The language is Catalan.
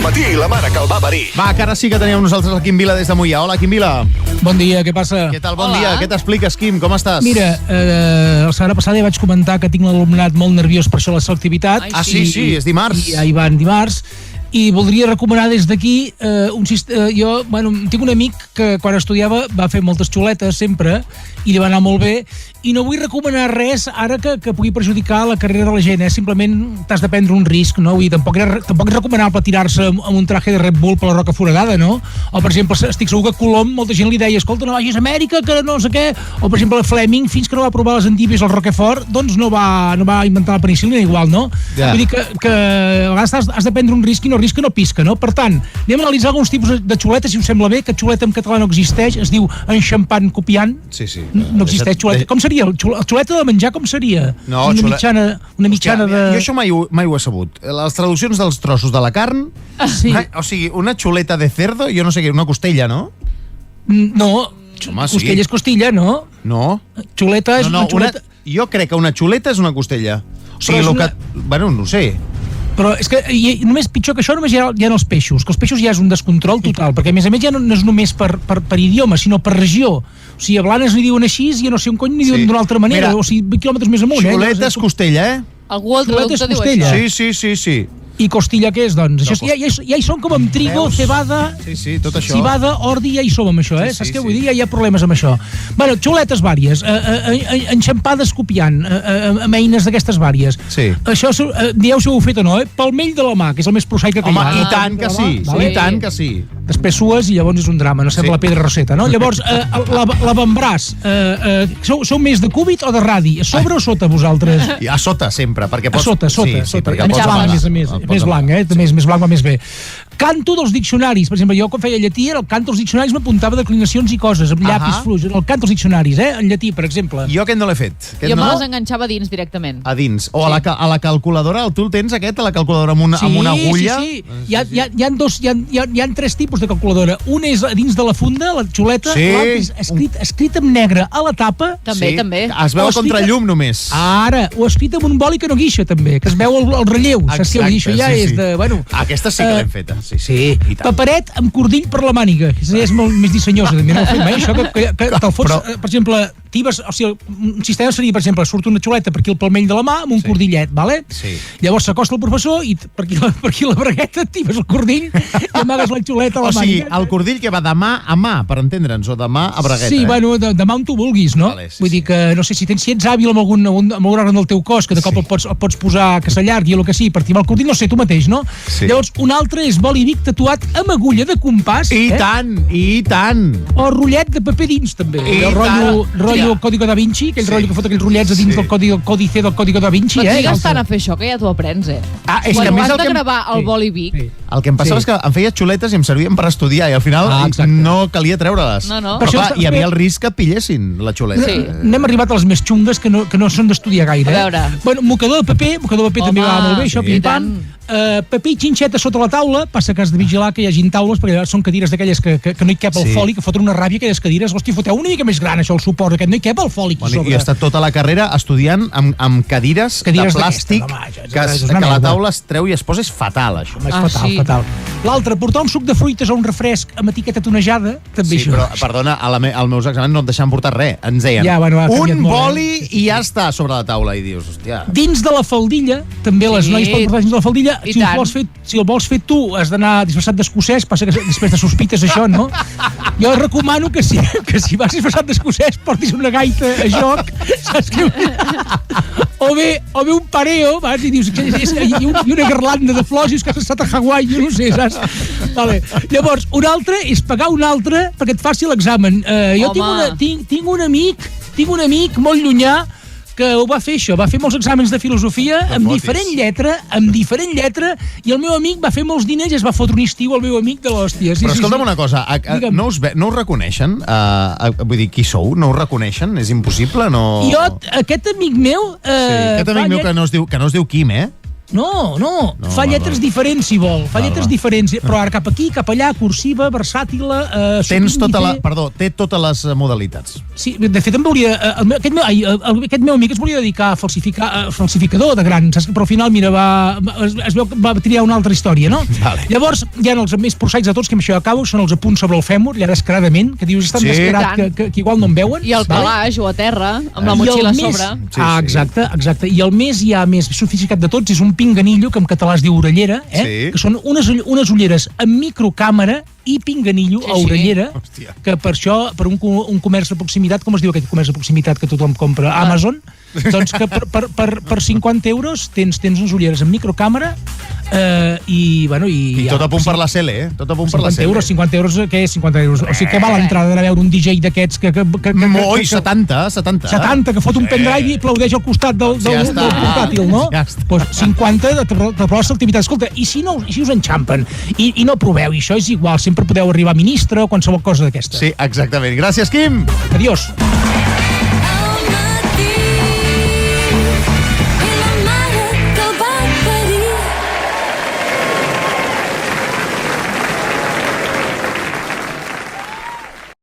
matí la mare que el va parir. Va, que ara sí que teníem nosaltres el Quim Vila des de Moià. Hola, Quim Vila. Bon dia, què passa? Què tal? Bon dia. Què t'expliques, Quim? Com estàs? Mira, la setmana passada ja vaig comentar que tinc l'alumnat molt nerviós per això la selectivitat. Sí, és dimarts. I ahir van dimarts. I voldria recomanar des d'aquí jo tinc un amic que quan estudiava va fer moltes xuletes sempre i li va anar molt bé, i no vull recomanar res ara que pugui perjudicar la carrera de la gent, simplement t'has de prendre un risc, no? Vull dir, tampoc és recomanable tirar-se amb un traje de Red Bull per la Roca Foradada, no? O, per exemple, estic segur que a Colom molta gent li deia, escolta, no vagis a Amèrica, que no sé què, o, per exemple, Fleming, fins que no va provar les endives al Roquefort, doncs no va inventar la penicil·lina igual, no? Ja. Vull dir que a vegades has de prendre un risc i no risc que no pisca, no? Per tant, anem a analitzar alguns tipus de xuletes, si us sembla bé, que xuleta en català no existeix, es diu enxampant copiant. Sí. No existeix xuleta. Com seria? La xuleta de menjar com seria? No, una mitjana de... Jo això mai ho he sabut. Les traduccions dels trossos de la carn, Sí. o sigui, una xuleta de cerdo, jo no sé què, una costella, no? No, Home, sí. costella és costilla, no? No. Xuleta és una xuleta... Jo crec que una xuleta és una costella. O sigui, Bueno, no ho sé. Però és que només pitjor que això només hi ha en els peixos, que els peixos ja és un descontrol total, perquè a més ja no és només per idioma, sinó per regió. O sigui, a Blanes n'hi diuen així i a no sé on cony n'hi diuen d'una altra manera. Mira, o sigui, 20 quilòmetres més amunt. Xuleta és costella, Algú al traductor diu això. Sí. I costilla què és, doncs? Això ja hi som com amb trigo, cebada, Sí, tot això. cibada, ordi, ja hi som amb això, Sí, saps què vull dir? Ja hi ha problemes amb això. Bueno, xuletes vàries, enxampades copiant, amb eines d'aquestes vàries. Sí. Això, dieu si ho heu fet o no, Palmell de la mà, que és el més prosaic que hi ha. Home, i tant que sí, i tant que sí. Després sues i llavors és un drama, no sembla la Pedra Roseta, no? Llavors, l'avantbraç, sou més de cúbit o de radi? A sobre o sota, vosaltres? I a sota, sempre, perquè pots... A sota. perquè Més blanc, a més. Més blanc, també és més blanc, va més bé. Canto dels diccionaris. Per exemple, jo quan feia llatí, el canto dels diccionaris m'apuntava declinacions i coses, amb llapis fluix. El canto dels diccionaris, en llatí, per exemple. Jo aquest no l'he fet. Jo me les enganxava dins directament. A dins. O a la calculadora, tu el tens aquest, a la calculadora amb una agulla? Sí. Hi ha tres tipus de calculadora. Un és a dins de la funda, la xuleta, l'altre és escrit amb negre a la tapa. També. Es veu a contrallum només. Ara, o escrit amb un boli que no guixa, també, que es veu el relleu. Saps què vull dir? Això ja és de... Aquesta sí que l'hem feta. Sí. Paperet amb cordill per la màniga, que és molt més dissenyosa, també no ho fem mai, això que te'l fots, per exemple, tibes, o sigui, un sistema seria, per exemple, surt una xuleta per aquí al palmell de la mà amb un cordillet, vale? Sí. Llavors s'acosta el professor i per aquí la bragueta tibes el cordill i amagues la xuleta a la màniga. O sigui, el cordill que va de mà a mà, per entendre'ns, o de mà a bragueta. Sí, de mà on tu vulguis, no? Vale, sí, vull dir que, no sé, si ets hàbil amb algun òrgan del teu cos, que de cop el pots posar que s'allargui o el que sigui, per timar el cordill, no sé, tu mateix, no? Sí. Llavors, un altre és boli Vic tatuat amb agulla de compàs. I tant! O rotllet de paper dins, també. El rotllo Código da Vinci, aquell rotllo que fot aquells rotllets a dins del Códice del Código da Vinci. Però digues tant a fer això, que ja t'ho aprens, és que quan a més has de gravar el boli Vic. El que em passava és que em feia xuletes i em servien per estudiar i al final no calia treure-les. No. Però clar, hi havia el risc que pillessin la xuleta. Sí. N'hem arribat a les més xungues que no són d'estudiar gaire. A veure. Bueno, mocador de paper també va molt bé, això, pim-pam. Paper i xinxeta sota la taula, passa que has de vigilar que hi hagin taules, perquè són cadires d'aquelles que no hi cap el foli, que foten una ràbia aquelles cadires. Hòstia, foteu una mica més gran, això, el suport aquest, no hi cap el foli aquí sobre. I he estat tota la carrera estudiant amb cadires de plàstic, que la taula es treu i es posa, és fatal, això. És fatal. L'altre, portar un suc de fruites o un refresc amb etiqueta tonejada, també això. Sí, però, perdona, als meus exàmens no et deixaven portar res, ens deien un boli i ja està sobre la taula, i dius, hòstia. Dins de la faldilla, també les noies poden portar dins de la faldilla. Si el vols fer tu, has d'anar disfressat d'escocès, passa que després de sospites això, no? Jo recomano que si vas disfressat d'escocès portis una gaita a joc, saps què? O bé un pareo, vas, i dius, i una garlanda de flors, i dius que has estat a Hawaii, jo no sé, saps? Vale. Llavors, un altre és pagar un altre perquè et faci l'examen. Jo tinc un amic molt llunyà que ho va fer això, va fer molts exàmens de filosofia amb diferent lletra, i el meu amic va fer molts diners i es va fotre un estiu al meu amic de l'hòstia. Però escolta'm una cosa, no us reconeixen? Vull dir, qui sou? No us reconeixen? És impossible? Jo, aquest amic meu... Aquest amic meu que no es diu Quim, No. Fa lletres diferents, si vol. Fa lletres diferents, però ara cap aquí, cap allà, cursiva, versàtil... Té totes les modalitats. Sí, de fet em veuria... Aquest meu amic es volia dedicar a falsificador de gran, saps? Però al final, mira, es veu que va triar una altra història, no? Vale. Llavors, hi ha els més prosaics de tots, que amb això acabo, són els apunts sobre el fèmur, ja descaradament, que dius, és tan descarat que igual no em veuen. I el calaix o a terra, amb la motxilla a sobre. Exacte. I el més sofisticat de tots és un pinganillo, que en català es diu orellera, que són unes ulleres amb microcàmera i pinganillo a orellera, que per això, per un comerç de proximitat, com es diu aquest comerç de proximitat que tothom compra? Amazon? Doncs que per 50 euros tens unes ulleres amb microcàmera i tot a punt per la Cele, Tot a punt per la Cele. 50 euros, què és 50 euros? O sigui, què val l'entrada d'anar a veure un DJ d'aquests que 70, que fot un pendrive i aplaudeix al costat del portàtil, no? Doncs 50 de provar l'activitat. Escolta, i si us enxampen i no proveu, i això és igual, sempre podeu arribar a ministre o qualsevol cosa d'aquesta. Sí, exactament. Gràcies, Quim! Adiós.